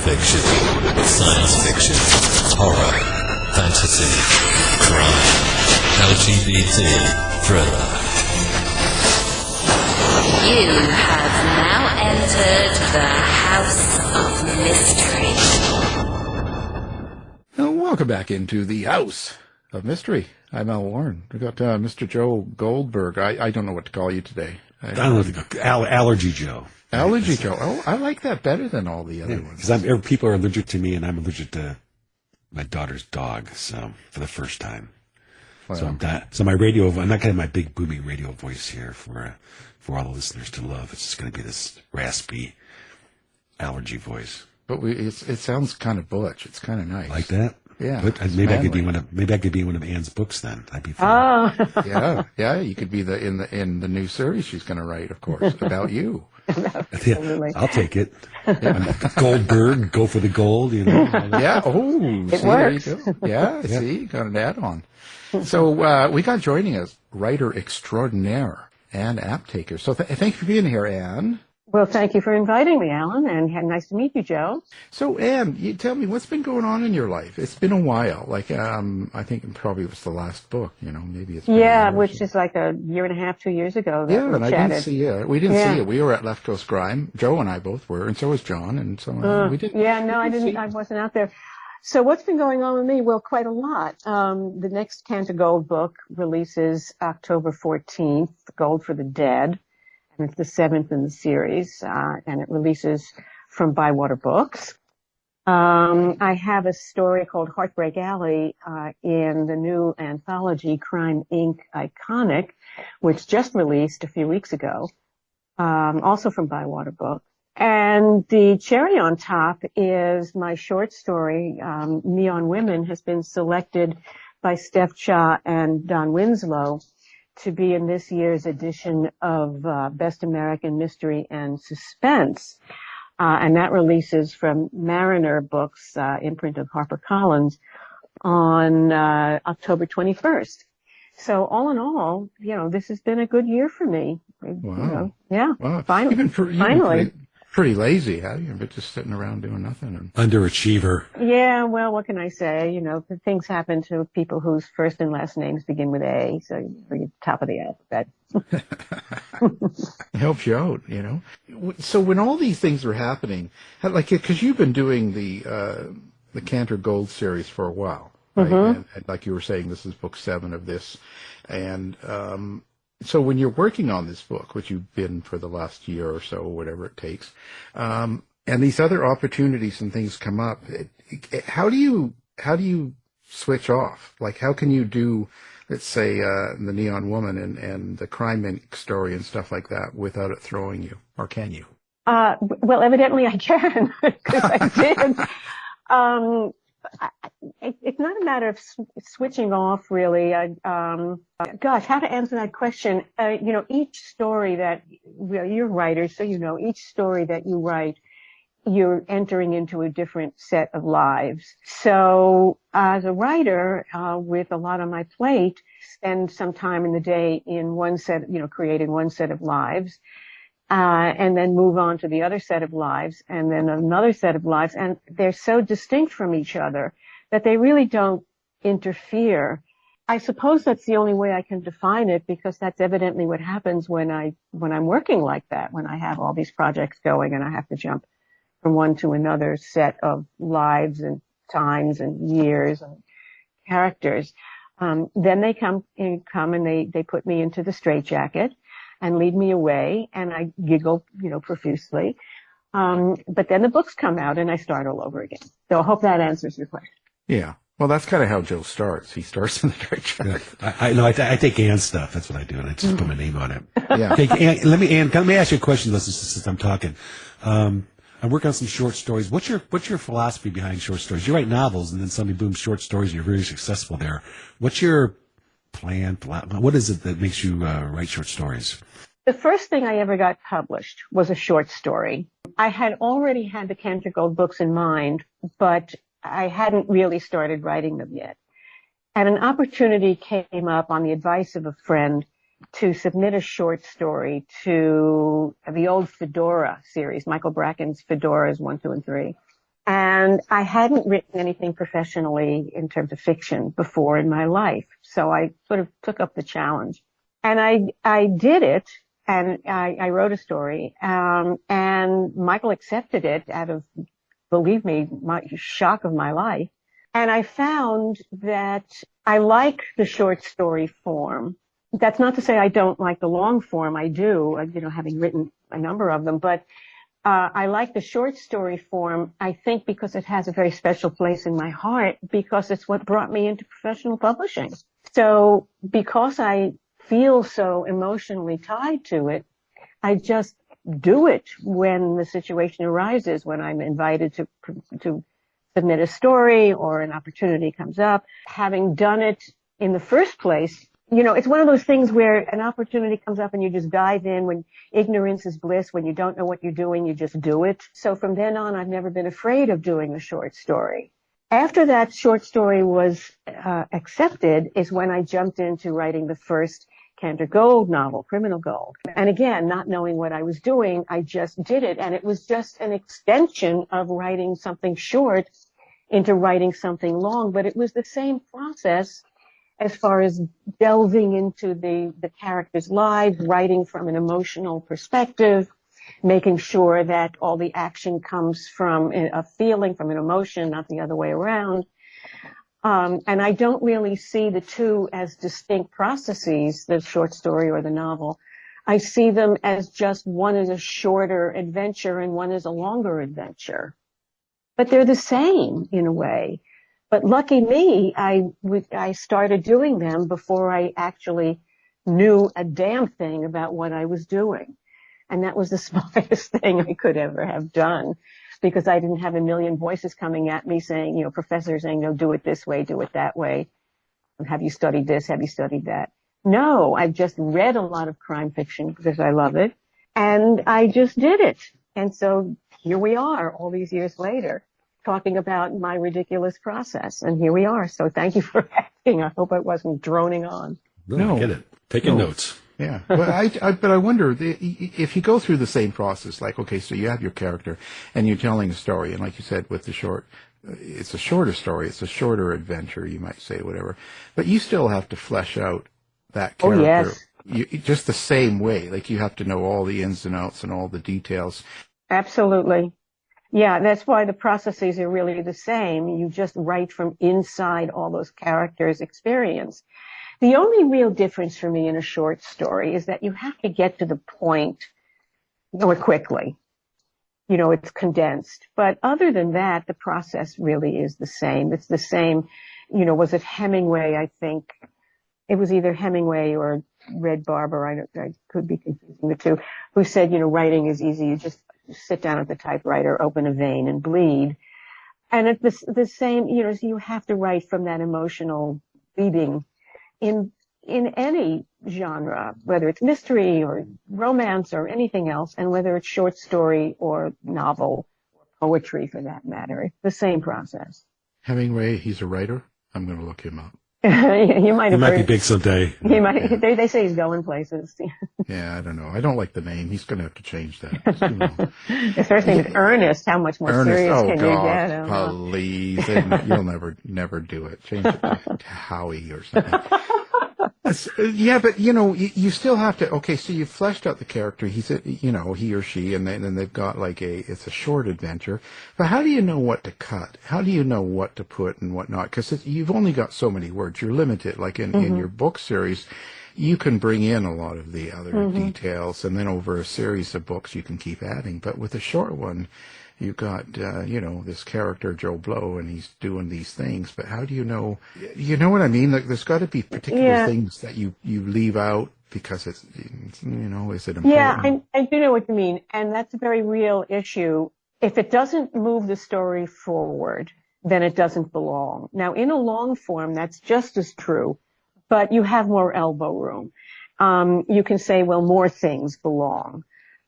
Fiction, science fiction, horror, fantasy, crime, LGBT, thriller. You have now entered the House of Mystery. Welcome back into the House of Mystery. I'm Al Warren. We got Mr. Joe Goldberg. I don't know what to call you today. I don't know. Allergy Joe. Allergy Joe. Oh, I like that better than all the other ones. Because people are allergic to me, and I'm allergic to my daughter's dog. So for the first time, so my radio. I'm not getting my big booming radio voice here for all the listeners to love. It's just going to be this raspy allergy voice. But it sounds kind of butch. It's kind of nice. Like that. Yeah. But maybe I could be one of Anne's books then. I'd be fine. Oh. Yeah. You could be in the new series she's going to write, of course, about you. Yeah, I'll take it. Yeah. Goldberg, go for the gold, you know. Yeah. Oh, it works. There you go. Yeah. See, got an add-on. So we got joining us writer extraordinaire Anne Aptaker. So thank you for being here, Anne. Well, thank you for inviting me, Alan, and nice to meet you, Joe. So, Anne, you tell me, what's been going on in your life? It's been a while. Like, I think it probably was the last book, maybe it's been which is like a year and a half, 2 years ago. Yeah, and I didn't see it. We didn't see it. We were at Left Coast Grime. Joe and I both were, and so was John, and so we didn't. Yeah, no, I didn't. I wasn't out there. So what's been going on with me? Well, quite a lot. The next Cantor Gold book releases October 14th, Gold for the Dead. And it's the 7th in the series, and it releases from Bywater Books. I have a story called Heartbreak Alley in the new anthology Crime Inc. Iconic, which just released a few weeks ago, also from Bywater Books. And the cherry on top is my short story, Neon Women, has been selected by Steph Cha and Don Winslow to be in this year's edition of Best American Mystery and Suspense. And that releases from Mariner Books, imprint of HarperCollins, on October 21st. So all in all, this has been a good year for me. Wow. Wow. Finally. Pretty lazy, have you? You've been just sitting around doing nothing. Underachiever. Yeah, well, what can I say? Things happen to people whose first and last names begin with A, so you're top of the alphabet. It helps you out, So when all these things were happening, because you've been doing the Canter Gold series for a while, right? Mm-hmm. And like you were saying, this is book 7 of this. And so when you're working on this book, which you've been for the last year or so, whatever it takes, and these other opportunities and things come up, how do you switch off? Like, how can you do, let's say, the Neon Woman and the Crime Inc. story and stuff like that without it throwing you? Or can you? Well, evidently I can, because I did. It's not a matter of switching off, really. Gosh, how to answer that question? Each story that you're writers, so each story that you write, you're entering into a different set of lives. So as a writer, with a lot on my plate, spend some time in the day in one set, creating one set of lives. And then move on to the other set of lives, and then another set of lives, and they're so distinct from each other that they really don't interfere. I suppose that's the only way I can define it, because that's evidently what happens when I'm working like that, when I have all these projects going and I have to jump from one to another set of lives and times and years and characters. Then they come and they put me into the straitjacket and lead me away, and I giggle, profusely. But then the books come out and I start all over again. So I hope that answers your question. Yeah. Well, that's kind of how Joe starts. He starts in the straitjacket. I take Anne's stuff. That's what I do, and I just put my name on it. Yeah. Anne, let me ask you a question since I'm talking. I work on some short stories. What's your philosophy behind short stories? You write novels, and then suddenly, boom, short stories, and you're very successful there. What's your plan? What is it that makes you write short stories? The first thing I ever got published was a short story. I had already had the Cantor Gold books in mind, but I hadn't really started writing them yet. And an opportunity came up on the advice of a friend to submit a short story to the old Fedora series, Michael Bracken's Fedoras 1, 2, and 3. And I hadn't written anything professionally in terms of fiction before in my life. So I sort of took up the challenge. And I did it, and I wrote a story, and Michael accepted it out of, believe me, my shock of my life. And I found that I like the short story form. That's not to say I don't like the long form. I do, having written a number of them, but I like the short story form, I think, because it has a very special place in my heart, because it's what brought me into professional publishing. So because I feel so emotionally tied to it, I just do it when the situation arises, when I'm invited to submit a story or an opportunity comes up. Having done it in the first place, it's one of those things where an opportunity comes up and you just dive in. When ignorance is bliss, when you don't know what you're doing, you just do it. So from then on, I've never been afraid of doing a short story. After that short story was accepted is when I jumped into writing the first Cantor Gold novel, Criminal Gold. And again, not knowing what I was doing, I just did it. And it was just an extension of writing something short into writing something long. But it was the same process as far as delving into the characters' lives, writing from an emotional perspective, making sure that all the action comes from a feeling, from an emotion, not the other way around. And I don't really see the two as distinct processes, the short story or the novel. I see them as just one is a shorter adventure and one is a longer adventure. But they're the same in a way. But lucky me, I started doing them before I actually knew a damn thing about what I was doing. And that was the smartest thing I could ever have done, because I didn't have a million voices coming at me saying, professors saying, no, do it this way, do it that way. Have you studied this? Have you studied that? No, I've just read a lot of crime fiction because I love it. And I just did it. And so here we are all these years later, talking about my ridiculous process. And here we are. So thank you for asking. I hope I wasn't droning on. No, I get it. Taking notes. Yeah. Well, but I wonder if you go through the same process, like, okay, so you have your character and you're telling a story. And like you said, with the short, it's a shorter story. It's a shorter adventure, you might say, whatever. But you still have to flesh out that character. Oh, yes. Just the same way. Like, you have to know all the ins and outs and all the details. Absolutely. Yeah, that's why the processes are really the same. You just write from inside all those characters' experience. The only real difference for me in a short story is that you have to get to the point more quickly. It's condensed. But other than that, the process really is the same. It's the same, was it Hemingway, I think? It was either Hemingway or Red Barber, I could be confusing the two, who said, writing is easy. You just sit down at the typewriter, open a vein, and bleed. And it's the same, you have to write from that emotional bleeding in any genre, whether it's mystery or romance or anything else, and whether it's short story or novel or poetry for that matter. It's the same process. Hemingway, he's a writer. I'm going to look him up. He might be big someday. He might. Yeah. They say he's going places. Yeah, I don't know. I don't like the name. He's going to have to change that. His first name is Ernest. How much more serious can you get? Please. You'll never do it. Change it to Howie or something. Yeah, but you still have to. Okay, so you've fleshed out the character. He's he or she, and then they've got it's a short adventure. But how do you know what to cut? How do you know what to put and what not? Because you've only got so many words. You're limited. Like in your book series, you can bring in a lot of the other details, and then over a series of books, you can keep adding. But with a short one, you've got, this character, Joe Blow, and he's doing these things. But how do you know? You know what I mean? Like, there's got to be particular things that you leave out because it's, is it important? Yeah, I do know what you mean. And that's a very real issue. If it doesn't move the story forward, then it doesn't belong. Now, in a long form, that's just as true, but you have more elbow room. You can say, well, more things belong.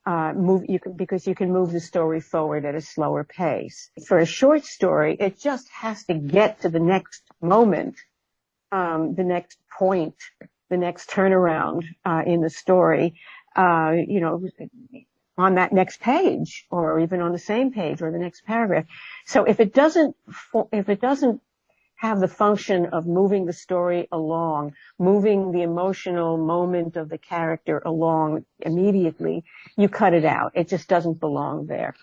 Because you can move the story forward at a slower pace. For a short story, it just has to get to the next moment, the next point, the next turnaround, in the story. on that next page, or even on the same page or the next paragraph. So if it doesn't have the function of moving the story along, moving the emotional moment of the character along immediately, you cut it out. It just doesn't belong there.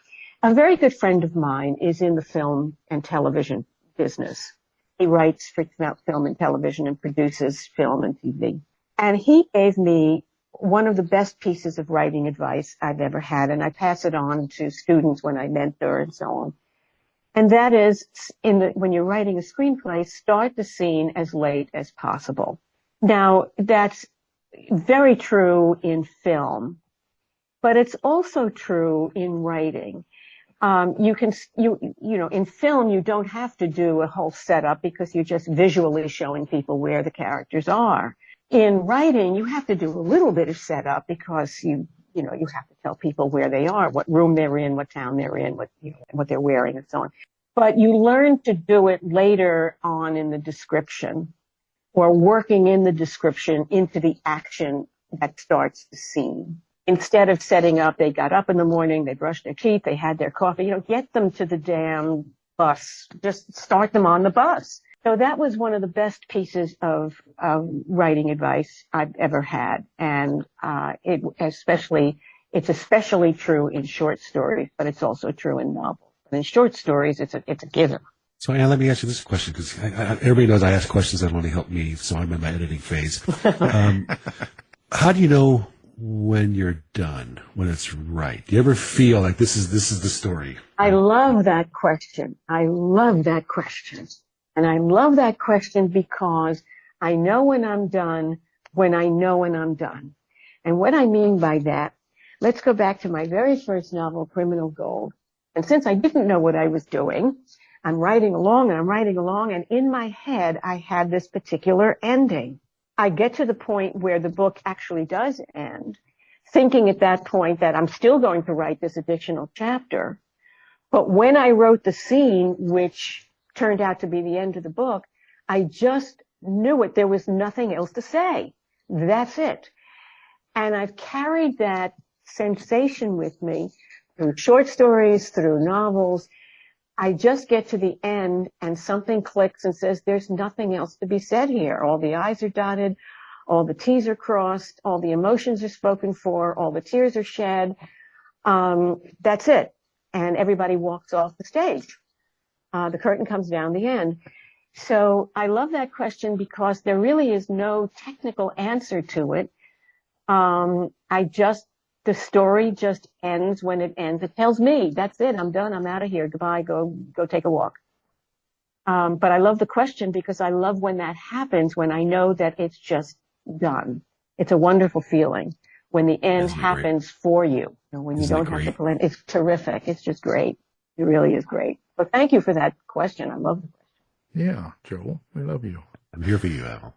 A very good friend of mine is in the film and television business. He writes for film and television and produces film and TV. And he gave me one of the best pieces of writing advice I've ever had, and I pass it on to students when I mentor and so on. And that is, when you're writing a screenplay, start the scene as late as possible. Now, that's very true in film, but it's also true in writing. In film, you don't have to do a whole setup because you're just visually showing people where the characters are. In writing, you have to do a little bit of setup because you have to tell people where they are, what room they're in, what town they're in, what they're wearing, and so on. But you learn to do it later on in the description, or working in the description into the action that starts the scene. Instead of setting up, they got up in the morning, they brushed their teeth, they had their coffee, get them to the damn bus. Just start them on the bus. So that was one of the best pieces of writing advice I've ever had. And it's especially true in short stories, but it's also true in novels. But in short stories, it's a given. So, Anne, let me ask you this question, because everybody knows I ask questions that only help me, so I'm in my editing phase. How do you know when you're done, when it's right? Do you ever feel like this is the story? I love that question. I love that question. And I love that question because I know when I'm done, when I know when I'm done. And what I mean by that, let's go back to my very first novel, Canter Gold. And since I didn't know what I was doing, I'm writing along, and in my head, I had this particular ending. I get to the point where the book actually does end, thinking at that point that I'm still going to write this additional chapter. But when I wrote the scene, which turned out to be the end of the book, I just knew it. There was nothing else to say. That's it. And I've carried that sensation with me through short stories, through novels. I just get to the end and something clicks and says, there's nothing else to be said here. All the I's are dotted, all the T's are crossed, all the emotions are spoken for, all the tears are shed. That's it. And everybody walks off the stage. The curtain comes down the end. So I love that question because there really is no technical answer to it. The story just ends when it ends. It tells me, that's it, I'm done, I'm out of here, goodbye, go take a walk. But I love the question because I love when that happens, when I know that it's just done. It's a wonderful feeling when the end happens for you. When you don't have to plan. It's terrific. It's just great. It really is great. So thank you for that question. I love the question. Yeah, Joel, we love you. I'm here for you, Al.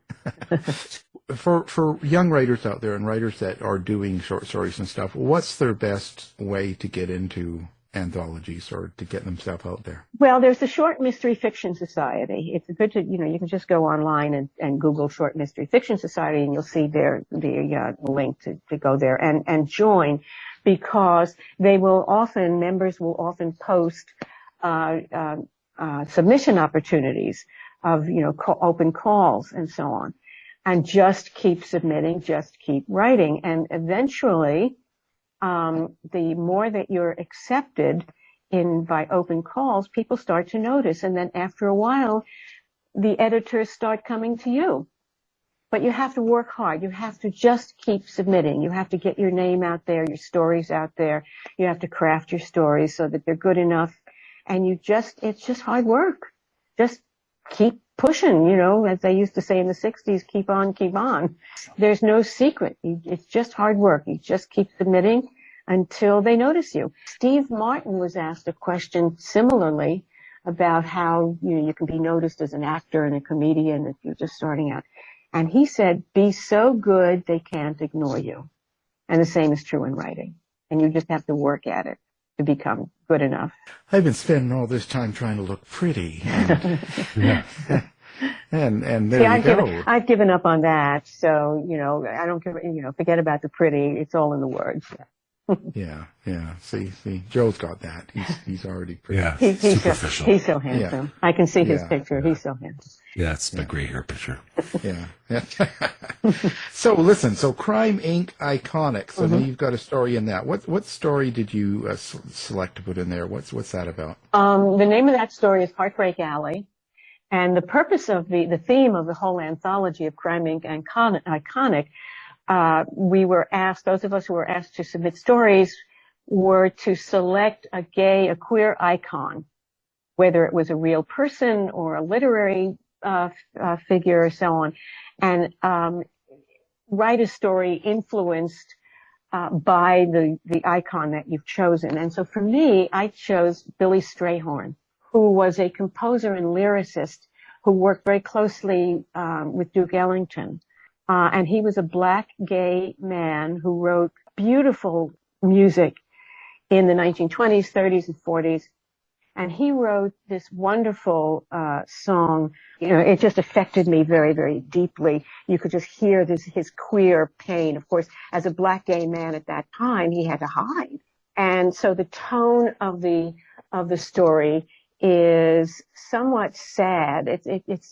For young writers out there and writers that are doing short stories and stuff, what's their best way to get into anthologies or to get themselves out there? Well, there's the Short Mystery Fiction Society. It's good to, you can just go online and Google Short Mystery Fiction Society and you'll see the link to go there and join, because members will often post submission opportunities of, open calls and so on. And just keep submitting, just keep writing. And eventually, the more that you're accepted by open calls, people start to notice. And then after a while, the editors start coming to you. But you have to work hard. You have to just keep submitting. You have to get your name out there, your stories out there. You have to craft your stories so that they're good enough. And it's just hard work. Just keep pushing, as they used to say in the 60s, keep on, keep on. There's no secret. It's just hard work. You just keep submitting until they notice you. Steve Martin was asked a question similarly about how, you can be noticed as an actor and a comedian if you're just starting out. And he said, be so good they can't ignore you. And the same is true in writing. And you just have to work at it to become good enough. I've been spending all this time trying to look pretty. And there you go. I've given up on that. So, I don't care, forget about the pretty. It's all in the words. Yeah. See, Joe's got that. He's already pretty. Yeah, He's superficial. he's so handsome. Yeah. I can see his Yeah. picture. He's so handsome. Yeah, it's my gray hair picture. Yeah. So listen, Crime Inc. Iconic. So now you've got a story in that. What story did you select to put in there? What's that about? The name of that story is Heartbreak Alley. And the purpose of the theme of the whole anthology of Crime Inc. Iconic, we were asked, those of us who were asked to submit stories were to select a queer icon, whether it was a real person or a literary figure or so on, and write a story influenced by the icon that you've chosen. And so for me, I chose Billy Strayhorn, who was a composer and lyricist who worked very closely with Duke Ellington. And he was a black gay man who wrote beautiful music in the 1920s, 30s, and 40s. And he wrote this wonderful song. You know, it just affected me very, very deeply. You could just hear his queer pain. Of course, as a black gay man at that time, he had to hide. And so the tone of the story is somewhat sad. It's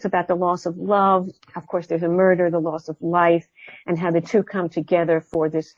about the loss of love. Of course, there's a murder, the loss of life, and how the two come together for this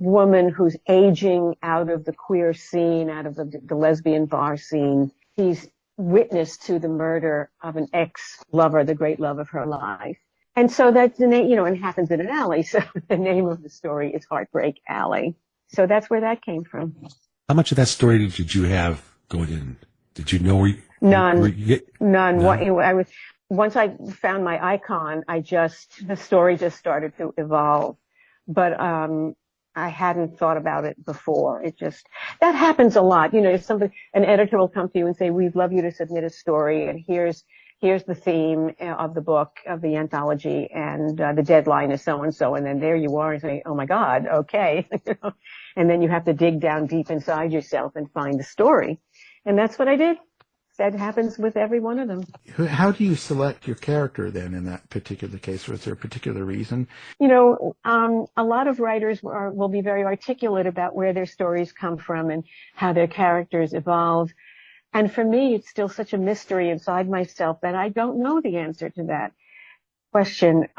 woman who's aging out of the queer scene, out of the lesbian bar scene. He's witness to the murder of an ex-lover, the great love of her life. And so that's the name, and it happens in an alley. So the name of the story is Heartbreak Alley. So that's where that came from. How much of that story did you have going in? Did you know where you... None. None? Once I found my icon, the story just started to evolve. But, I hadn't thought about it before. That happens a lot. If an editor will come to you and say, we'd love you to submit a story, and here's the theme of the book, of the anthology, and the deadline is so and so, and then there you are and say, oh my God, okay. And then you have to dig down deep inside yourself and find the story. And that's what I did. That happens with every one of them. How do you select your character then in that particular case? Was there a particular reason? A lot of writers will be very articulate about where their stories come from and how their characters evolve. And for me, it's still such a mystery inside myself that I don't know the answer to that question.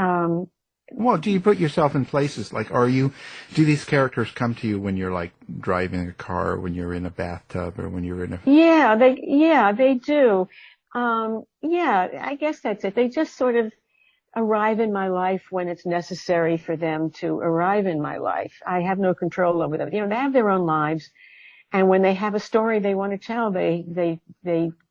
Well, do you put yourself in places like, do these characters come to you when you're like driving a car, when you're in a bathtub, or when you're in a... Yeah, they do. I guess that's it. They just sort of arrive in my life when it's necessary for them to arrive in my life. I have no control over them. They have their own lives. And when they have a story they want to tell, they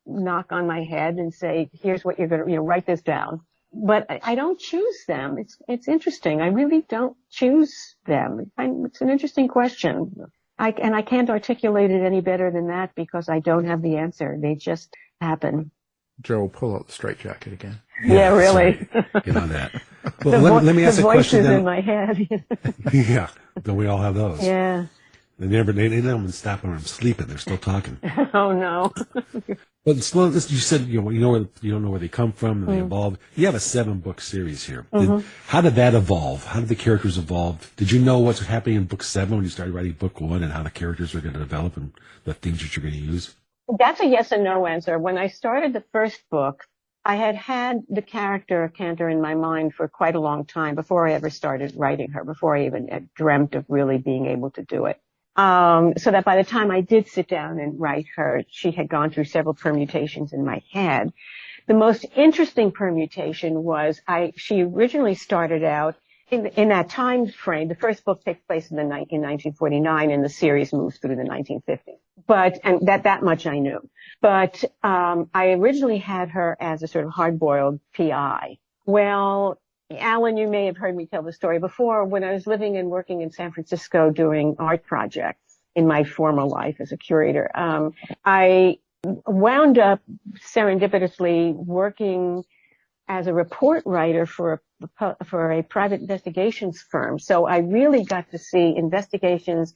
knock on my head and say, here's what you're going to, write this down. But I don't choose them. It's interesting. I really don't choose them. It's an interesting question. I can't articulate it any better than that because I don't have the answer. They just happen. Joe, pull out the straitjacket again. Yeah, really. Get on that. Well, let me ask a question. The voices in my head. Yeah, don't we all have those? Yeah. They never even stop when I'm sleeping. They're still talking. Oh no. But you said you don't know where they come from and they evolve. You have a 7-book series here. How did that evolve? How did the characters evolve? Did you know what's happening in book 7 when you started writing book 1 and how the characters are going to develop and the things that you're going to use? That's a yes and no answer. When I started the first book, I had the character of Cantor in my mind for quite a long time before I ever started writing her, before I even dreamt of really being able to do it. So that by the time I did sit down and write her, she had gone through several permutations in my head. The most interesting permutation was she originally started out in that time frame. The first book takes place in 1949 and the series moves through the 1950s. And that much I knew. But, I originally had her as a sort of hard-boiled PI. Well, Alan, you may have heard me tell the story before. When I was living and working in San Francisco doing art projects in my former life as a curator, I wound up serendipitously working as a report writer for a private investigations firm. So I really got to see investigations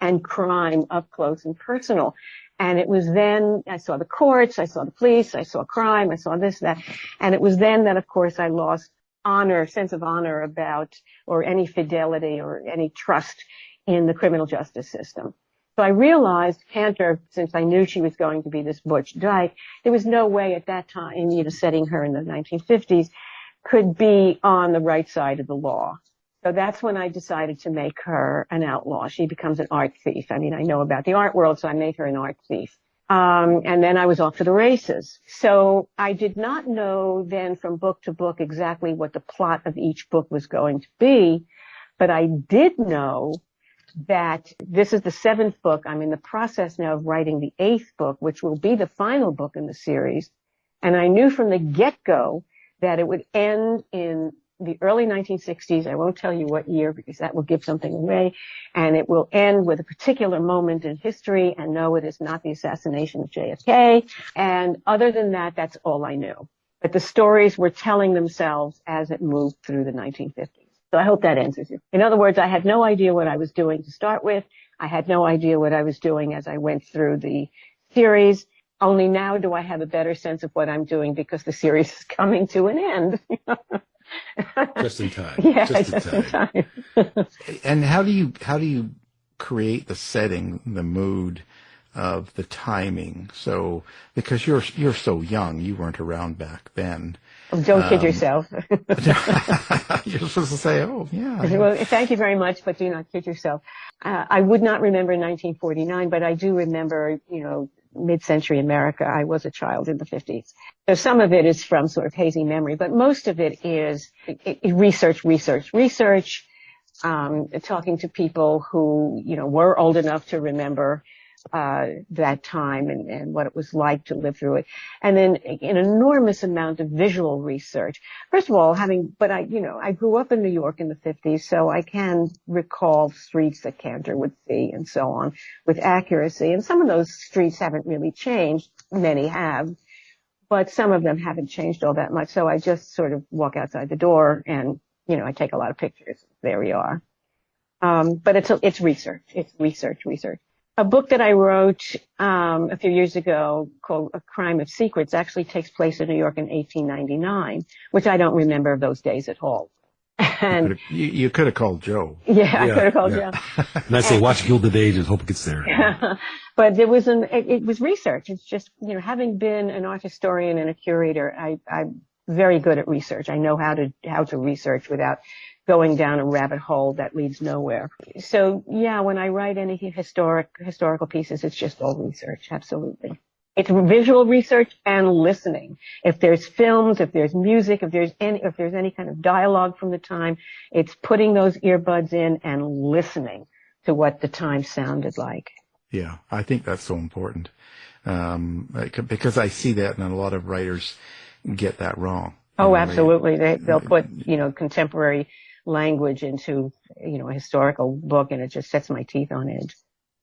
and crime up close and personal. And it was then I saw the courts, I saw the police, I saw crime, I saw this, that. And it was then that, of course, I lost sense of honor or any fidelity or any trust in the criminal justice system. So I realized Cantor, since I knew she was going to be this butch dyke, there was no way at that time, setting her in the 1950s, could be on the right side of the law. So that's when I decided to make her an outlaw. She becomes an art thief. I know about the art world, so I made her an art thief. And then I was off to the races. So I did not know then from book to book exactly what the plot of each book was going to be, but I did know that this is the 7th book. I'm in the process now of writing the 8th book, which will be the final book in the series. And I knew from the get-go that it would end in the early 1960s. I won't tell you what year because that will give something away. And it will end with a particular moment in history. And no, it is not the assassination of JFK. And other than that, that's all I knew. But the stories were telling themselves as it moved through the 1950s. So I hope that answers you. In other words, I had no idea what I was doing to start with. I had no idea what I was doing as I went through the series. Only now do I have a better sense of what I'm doing because the series is coming to an end. Just in time. Yeah, just in time. And how do you create the setting, the mood of the timing? So, because you're so young, you weren't around back then. Don't kid yourself. You're supposed to say, oh, yeah. Well, thank you very much, but do not kid yourself. I would not remember 1949, but I do remember, mid-century America. I was a child in the 50s. So some of it is from sort of hazy memory, but most of it is research, talking to people who, were old enough to remember that time and what it was like to live through it. And then an enormous amount of visual research. First of all, I grew up in New York in the 50s, so I can recall streets that Cantor would see and so on with accuracy. And some of those streets haven't really changed. Many have, but some of them haven't changed all that much. So I just sort of walk outside the door and, I take a lot of pictures. There we are. But it's research. It's research. A book that I wrote a few years ago called A Crime of Secrets actually takes place in New York in 1899, which I don't remember those days at all. And you could have called Joe. Yeah, I could have called Joe. And I say, watch Gilded Age and hope it gets there. But it was research. It's just, having been an art historian and a curator, I'm very good at research. I know how to research without going down a rabbit hole that leads nowhere. So yeah, when I write any historical pieces, it's just all research. Absolutely. It's visual research and listening. If there's films, if there's music, if there's any kind of dialogue from the time, it's putting those earbuds in and listening to what the time sounded like. Yeah, I think that's so important. Because I see that and a lot of writers get that wrong. Oh, absolutely. They'll put, contemporary language into, a historical book, and it just sets my teeth on edge.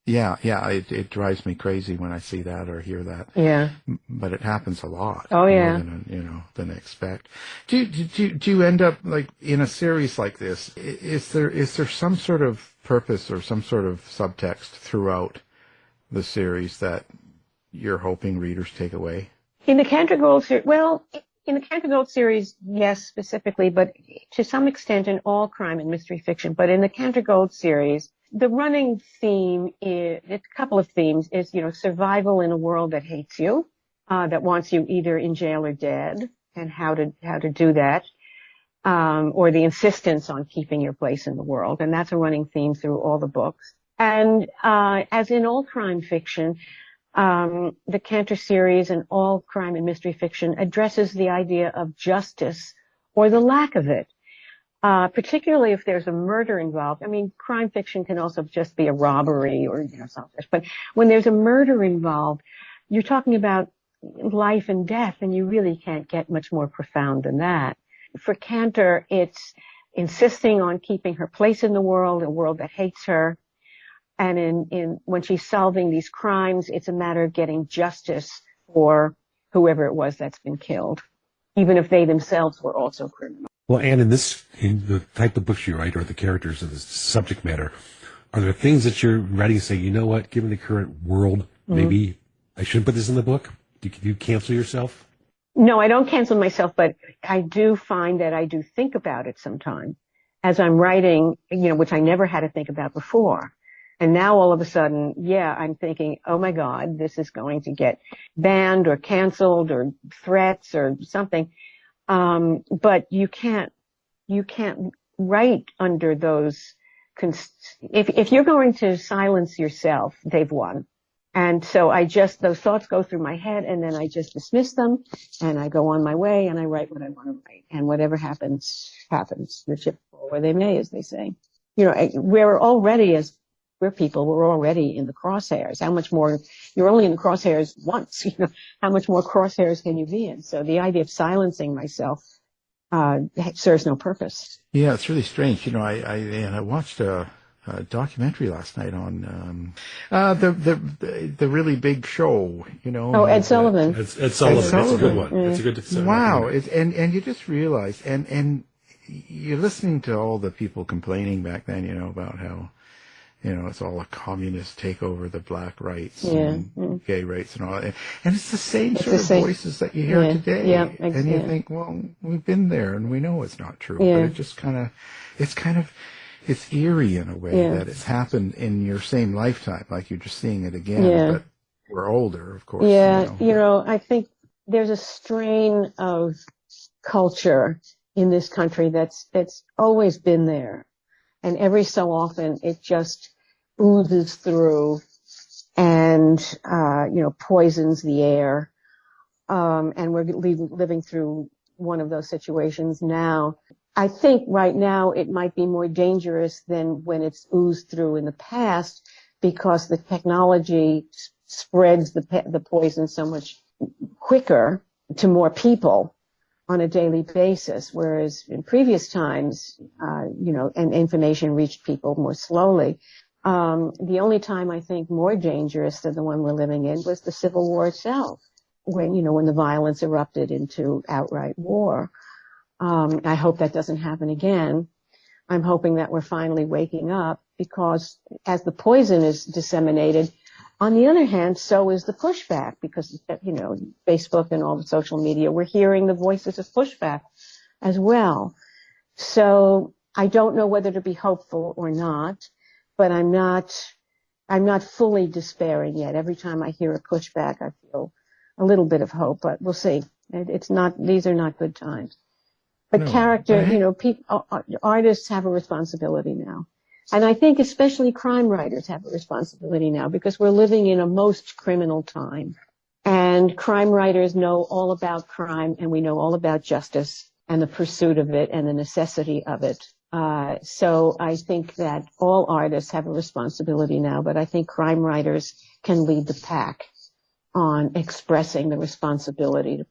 Yeah. It drives me crazy when I see that or hear that. Yeah. But it happens a lot. Oh, yeah. Than I expect. Do you end up like in a series like this? Is there some sort of purpose or some sort of subtext throughout the series that you're hoping readers take away? In the Canter Gold series, in the Canter Gold series, yes, specifically, but to some extent in all crime and mystery fiction. But in the Canter Gold series, the running theme is, a couple of themes is, survival in a world that hates you, that wants you either in jail or dead, and how to do that, or the insistence on keeping your place in the world. And that's a running theme through all the books. And, as in all crime fiction, the Cantor series and all crime and mystery fiction addresses the idea of justice or the lack of it, particularly if there's a murder involved. I mean, crime fiction can also just be a robbery or, something. But when there's a murder involved, you're talking about life and death, and you really can't get much more profound than that. For Cantor, it's insisting on keeping her place in the world, a world that hates her. And when she's solving these crimes, it's a matter of getting justice for whoever it was that's been killed, even if they themselves were also criminals. Well, Anne, in the type of books you write or the characters or the subject matter, are there things that you're writing and say, you know what, given the current world, maybe I shouldn't put this in the book? Do you cancel yourself? No, I don't cancel myself, but I do find that I do think about it sometimes. as I'm writing, which I never had to think about before. And now all of a sudden, I'm thinking, oh my God, this is going to get banned or canceled or threats or something. But you can't write under those. If you're going to silence yourself, they've won. And so those thoughts go through my head, and then I just dismiss them, and I go on my way, and I write what I want to write. And whatever happens, happens. The chips fall where they may, as they say. We're already, as we're people, we're already in the crosshairs. How much more, you're only in the crosshairs once, how much more crosshairs can you be in? So the idea of silencing myself serves no purpose. Yeah, it's really strange. I watched a documentary last night on the really big show. Oh, Ed Sullivan. Ed Sullivan. It's a good one. It's a good. Wow, and you just realize, and you're listening to all the people complaining back then, about how, it's all a communist takeover, the black rights and gay rights and all that. And it's the same sort of voices that you hear today. Yeah, and you think, well, we've been there and we know it's not true. But it just it's eerie in a way that it's happened in your same lifetime, like you're just seeing it again. But we're older, of course. Yeah, I think there's a strain of culture in this country that's always been there. And every so often it just oozes through and, poisons the air. And we're living through one of those situations now. I think right now it might be more dangerous than when it's oozed through in the past, because the technology spreads the poison so much quicker to more people on a daily basis, whereas in previous times, and information reached people more slowly. The only time I think more dangerous than the one we're living in was the Civil War itself, when the violence erupted into outright war. I hope that doesn't happen again. I'm hoping that we're finally waking up, because as the poison is disseminated, on the other hand, so is the pushback, because, Facebook and all the social media, we're hearing the voices of pushback as well. So I don't know whether to be hopeful or not, but I'm not fully despairing yet. Every time I hear a pushback, I feel a little bit of hope, but we'll see. These are not good times. But artists have a responsibility now. And I think especially crime writers have a responsibility now, because we're living in a most criminal time. And crime writers know all about crime, and we know all about justice and the pursuit of it and the necessity of it. So I think that all artists have a responsibility now, but I think crime writers can lead the pack on expressing the responsibility.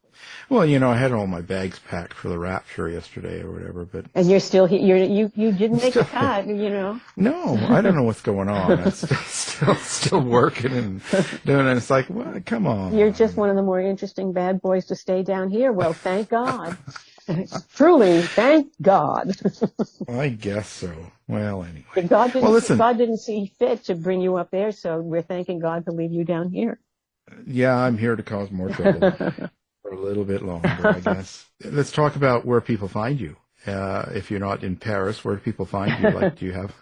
Well, I had all my bags packed for the rapture yesterday or whatever, but... And you're still here, you didn't make a cut, No, I don't know what's going on. I'm still working and doing it. It's like, well, come on. You're just one of the more interesting bad boys to stay down here. Well, thank God. Truly, thank God. I guess so. Well, anyway. But God didn't see fit to bring you up there, so we're thanking God to leave you down here. Yeah, I'm here to cause more trouble for a little bit longer, I guess. Let's talk about where people find you. If you're not in Paris, where do people find you? Like, do you have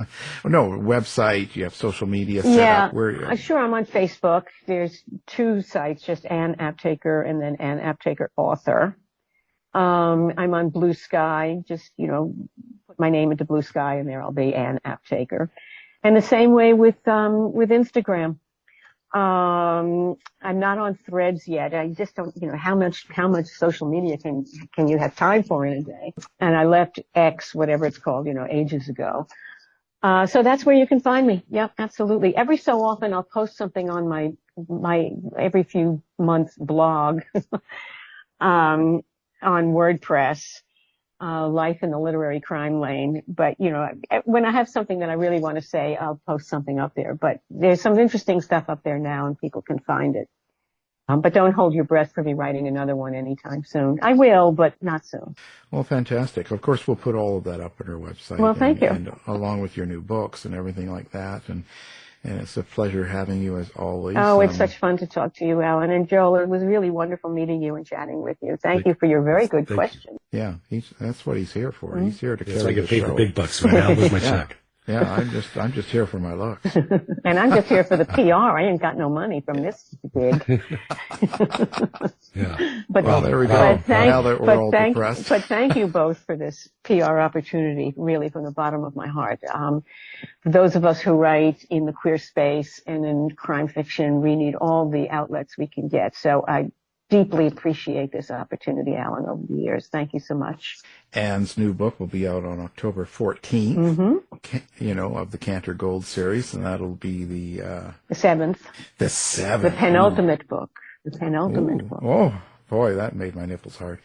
website? Do you have social media set up? Where? Sure. I'm on Facebook. There's two sites, just Ann Aptaker and then Ann Aptaker Author. I'm on Blue Sky. Just, put my name into Blue Sky and there I'll be Ann Aptaker. And the same way with Instagram. I'm not on Threads yet. I just don't, how much social media can you have time for in a day? And I left X, whatever it's called, ages ago. So that's where you can find me. Yep, absolutely. Every so often I'll post something on my every few months blog, on WordPress. Life in the Literary Crime Lane. But, when I have something that I really want to say, I'll post something up there. But there's some interesting stuff up there now and people can find it. But don't hold your breath for me writing another one anytime soon. I will, but not soon. Well, fantastic. Of course, we'll put all of that up on our website. Well, thank you. And along with your new books and everything like that. And it's a pleasure having you as always. Oh, it's such fun to talk to you, Alan. And Joel, it was really wonderful meeting you and chatting with you. Thank you for your very good question. Yeah, that's what he's here for. He's here to carry so I the get paid show. the big bucks when Al was my check. Yeah, I'm just here for my looks. And I'm just here for the PR. I ain't got no money from this gig. Yeah. But, Well, there we go. Now that we're all depressed. But thank you both for this PR opportunity, really from the bottom of my heart. For those of us who write in the queer space and in crime fiction, we need all the outlets we can get. So I deeply appreciate this opportunity, Alan, over the years. Thank you so much. Anne's new book will be out on October 14th, of the Cantor Gold series, and that'll be the 7th. The 7th. The penultimate book. The penultimate book. Oh, boy, that made my nipples hard.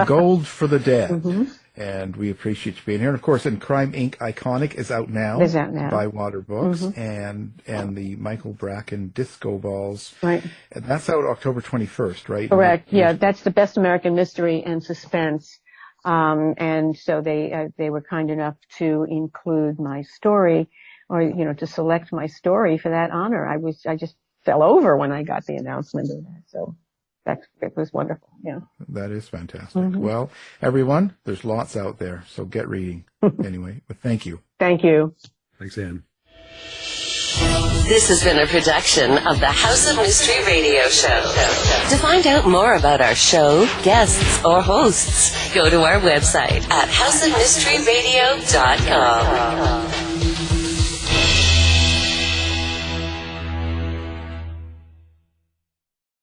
Gold for the Dead. And we appreciate you being here. And, of course, in Crime Inc. Iconic is out now. Is out now. By Water Books. And the Michael Bracken Disco Balls. Right. And that's out October 21st, right? Correct. Yeah, that's the best American mystery and suspense. And so they were kind enough to include my story, or to select my story for that honor. I just fell over when I got the announcement of that. So it was wonderful. Yeah. That is fantastic. Well, everyone, there's lots out there, so get reading anyway. But thank you. Thank you. Thanks, Anne. This has been a production of the House of Mystery Radio Show. To find out more about our show, guests, or hosts, go to our website at houseofmysteryradio.com.